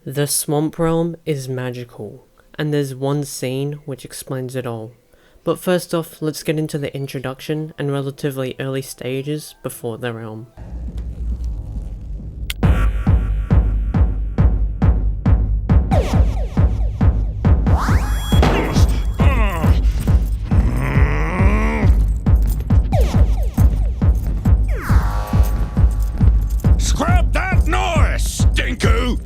The Swamp Realm is magical, and there's one scene which explains it all. But first off, let's get into the introduction and relatively early stages before the realm. Scrap that noise, Stinku!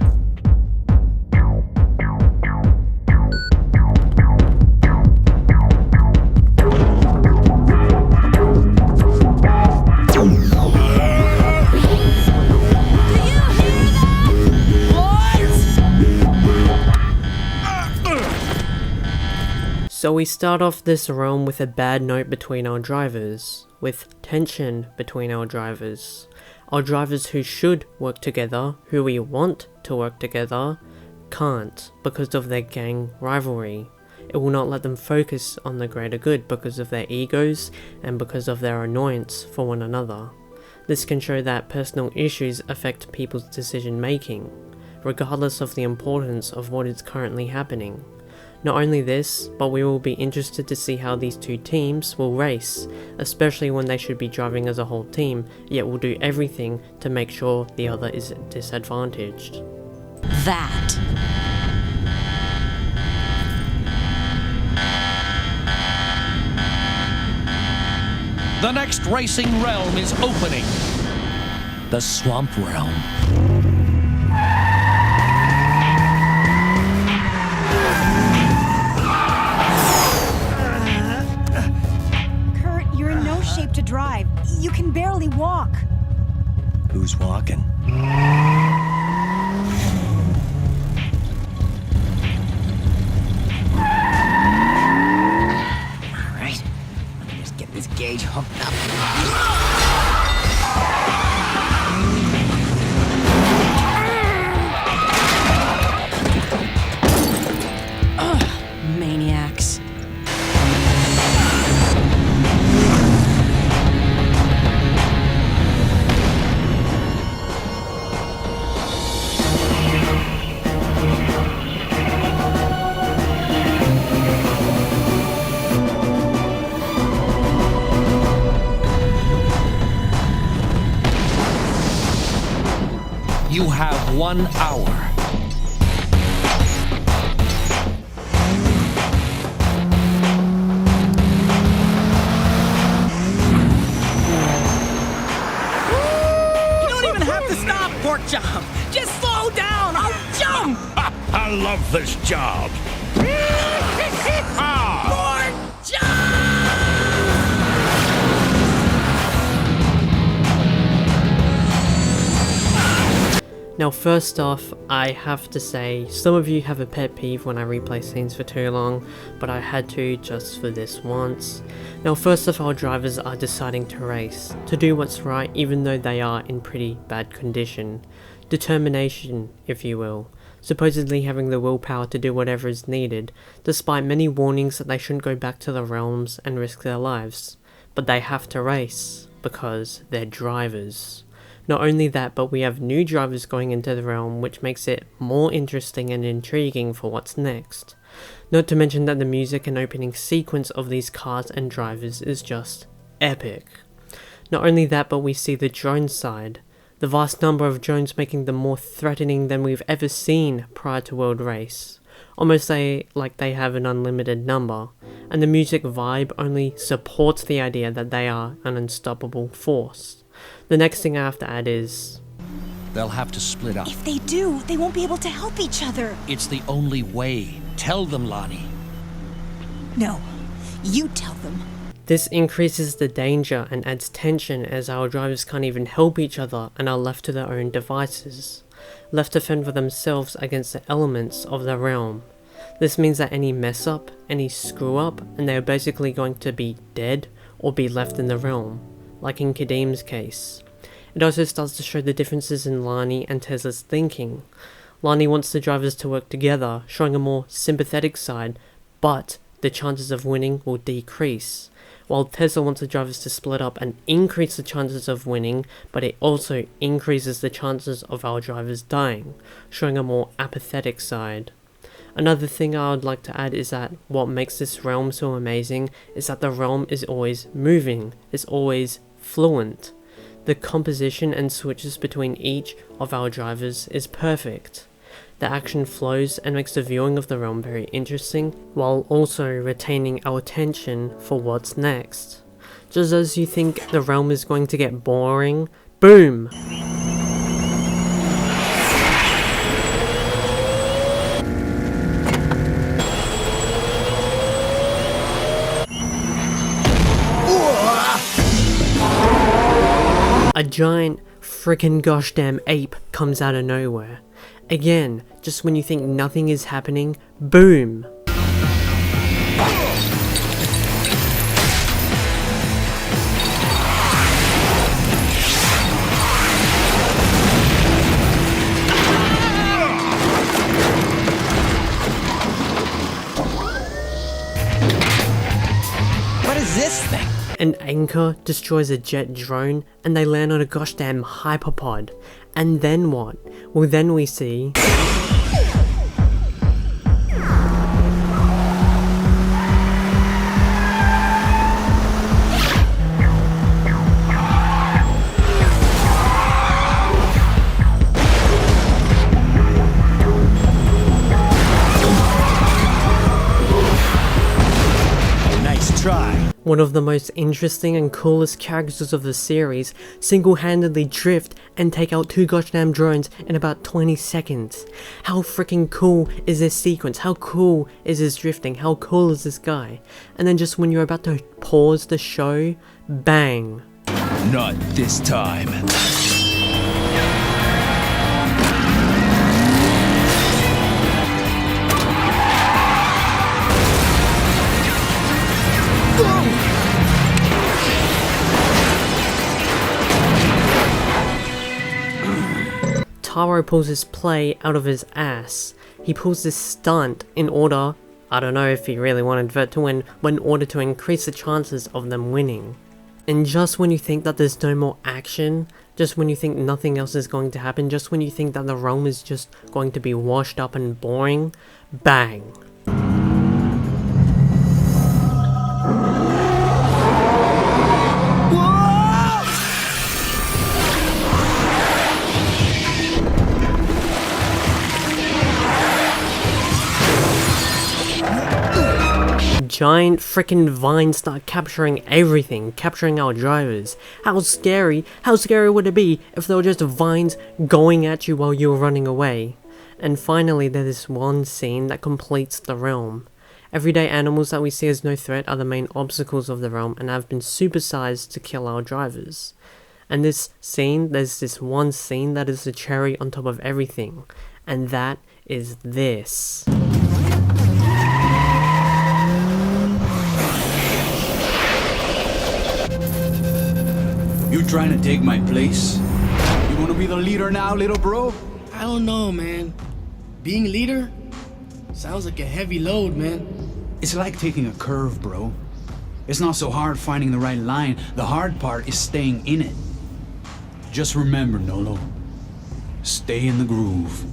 So we start off this realm with a bad note between our drivers, with tension between our drivers. Our drivers who should work together, who we want to work together, can't because of their gang rivalry. It will not let them focus on the greater good because of their egos and because of their annoyance for one another. This can show that personal issues affect people's decision making, regardless of the importance of what is currently happening. Not only this, but we will be interested to see how these two teams will race, especially when they should be driving as a whole team, yet will do everything to make sure the other is disadvantaged. That. The next racing realm is opening. The Swamp Realm. To drive. You can barely walk. Who's walking? Alright, let me just get this gauge hooked up. Maniacs. You have 1 hour. You don't even have to stop, pork chop. Just slow down. I'll jump. I love this job. Pork chop! Now first off, I have to say, some of you have a pet peeve when I replay scenes for too long, but I had to just for this once. Now first off, our drivers are deciding to race, to do what's right even though they are in pretty bad condition. Determination, if you will. Supposedly having the willpower to do whatever is needed, despite many warnings that they shouldn't go back to the realms and risk their lives. But they have to race, because they're drivers. Not only that, but we have new drivers going into the realm, which makes it more interesting and intriguing for what's next. Not to mention that the music and opening sequence of these cars and drivers is just epic. Not only that, but we see the drone side. The vast number of drones making them more threatening than we've ever seen prior to World Race. Almost like they have an unlimited number. And the music vibe only supports the idea that they are an unstoppable force. The next thing I have to add is... They'll have to split up. If they do, they won't be able to help each other. It's the only way. Tell them, Lonnie. No, you tell them. This increases the danger and adds tension as our drivers can't even help each other and are left to their own devices. Left to fend for themselves against the elements of the realm. This means that any mess up, any screw up, and they are basically going to be dead or be left in the realm. Like in Kadim's case. It also starts to show the differences in Lani and Tesla's thinking. Lani wants the drivers to work together, showing a more sympathetic side, but the chances of winning will decrease. While Tesla wants the drivers to split up and increase the chances of winning, but it also increases the chances of our drivers dying, showing a more apathetic side. Another thing I would like to add is that what makes this realm so amazing is that the realm is always moving, it's always fluent. The composition and switches between each of our drivers is perfect. The action flows and makes the viewing of the realm very interesting, while also retaining our attention for what's next. Just as you think the realm is going to get boring, boom! A giant frickin' gosh damn ape comes out of nowhere. Again, just when you think nothing is happening, boom! What is this thing? An anchor destroys a jet drone and they land on a gosh damn hyperpod. And then what? Well, then we see... Nice try. one of the most interesting and coolest characters of the series single-handedly drift and take out 2 gosh damn drones in about 20 seconds. How freaking cool is this sequence? How cool is this drifting? How cool is this guy? And then just when you're about to pause the show, bang. Not this time. Taro pulls his play out of his ass. He pulls this stunt in order, I don't know if he really wanted Vert to win, but in order to increase the chances of them winning. And just when you think that there's no more action, just when you think nothing else is going to happen, just when you think that the realm is just going to be washed up and boring, bang. Giant frickin' vines start capturing everything, capturing our drivers. How scary would it be if there were just vines going at you while you were running away? And finally, there's this one scene that completes the realm. Everyday animals that we see as no threat are the main obstacles of the realm and have been supersized to kill our drivers. And this scene, there's this one scene that is the cherry on top of everything, and that is this. You trying to take my place? You wanna be the leader now, little bro? I don't know, man. Being leader sounds like a heavy load, man. It's like taking a curve, bro. It's not so hard finding the right line. The hard part is staying in it. Just remember, Nolo. Stay in the groove.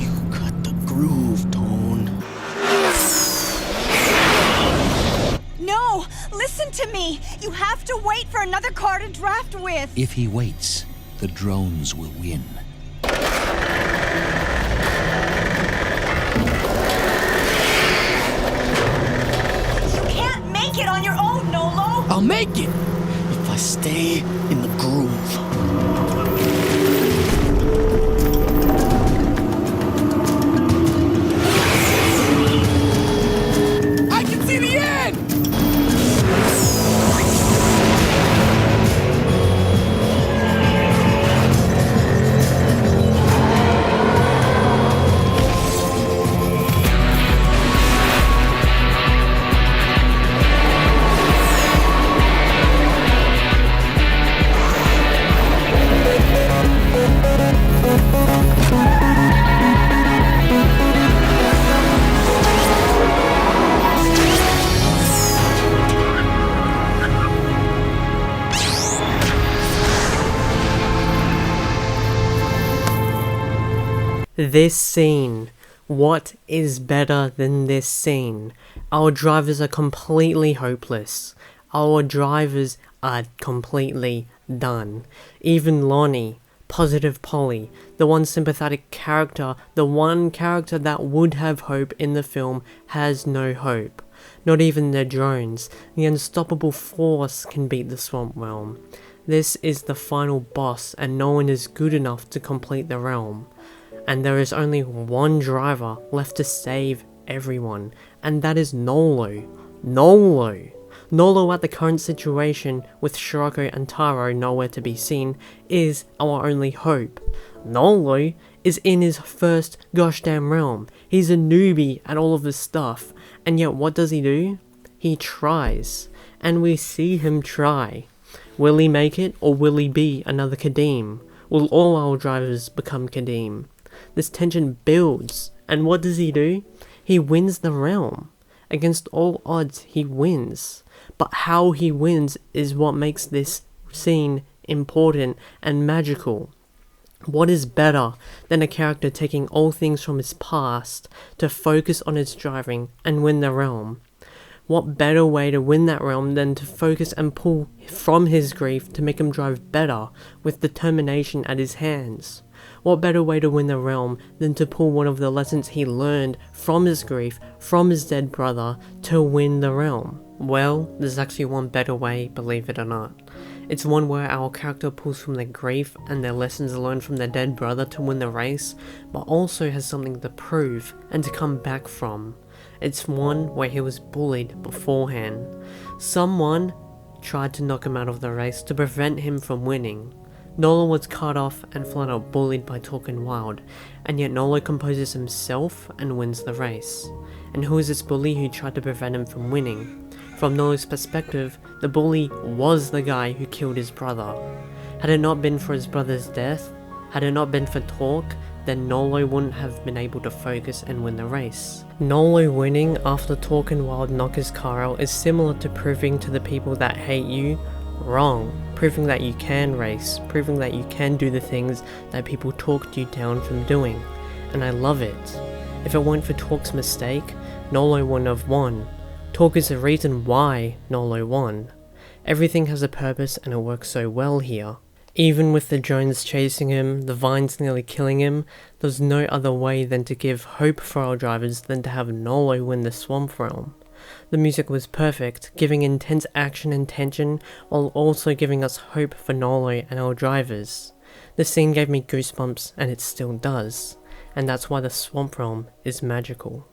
You cut the groove, Tone. No! Listen to me! You have to wait for another car to draft with! If he waits, the drones will win. You can't make it on your own, Nolo! I'll make it if I stay in the groove. I can see the end! This scene. What is better than this scene? Our drivers are completely hopeless. Our drivers are completely done. Even Lonnie, Positive Polly, the one sympathetic character, the one character that would have hope in the film, has no hope. Not even the drones, the unstoppable force, can beat the Swamp Realm. This is the final boss, and no one is good enough to complete the realm. And there is only one driver left to save everyone, and that is Nolo. Nolo at the current situation, with Shirako and Taro nowhere to be seen, is our only hope. Nolo is in his first gosh damn realm. He's a newbie at all of this stuff, and yet what does he do? He tries, and we see him try. Will he make it, or will he be another Kadim? Will all our drivers become Kadim? This tension builds, and what does he do? He wins the realm. Against all odds, he wins. But how he wins is what makes this scene important and magical. What is better than a character taking all things from his past to focus on his driving and win the realm? What better way to win that realm than to focus and pull from his grief to make him drive better with determination at his hands? What better way to win the realm than to pull one of the lessons he learned from his grief, from his dead brother, to win the realm? Well, there's actually one better way, believe it or not. It's one where our character pulls from their grief and their lessons learned from their dead brother to win the race, but also has something to prove and to come back from. It's one where he was bullied beforehand. Someone tried to knock him out of the race to prevent him from winning. Nolo was cut off and flat out bullied by Talking Wild, and yet Nolo composes himself and wins the race. And who is this bully who tried to prevent him from winning? From Nolo's perspective, the bully was the guy who killed his brother. Had it not been for his brother's death, had it not been for Talk, then Nolo wouldn't have been able to focus and win the race. Nolo winning after Talking Wild knocked his car out is similar to proving to the people that hate you wrong. Proving that you can race, proving that you can do the things that people talked you down from doing. And I love it. If it weren't for Talk's mistake, Nolo wouldn't have won. Talk is the reason why Nolo won. Everything has a purpose and it works so well here. Even with the drones chasing him, the vines nearly killing him, there's no other way than to give hope for our drivers than to have Nolo win the Swamp Realm. The music was perfect, giving intense action and tension, while also giving us hope for Nolo and our drivers. The scene gave me goosebumps, and it still does, and that's why the Swamp Realm is magical.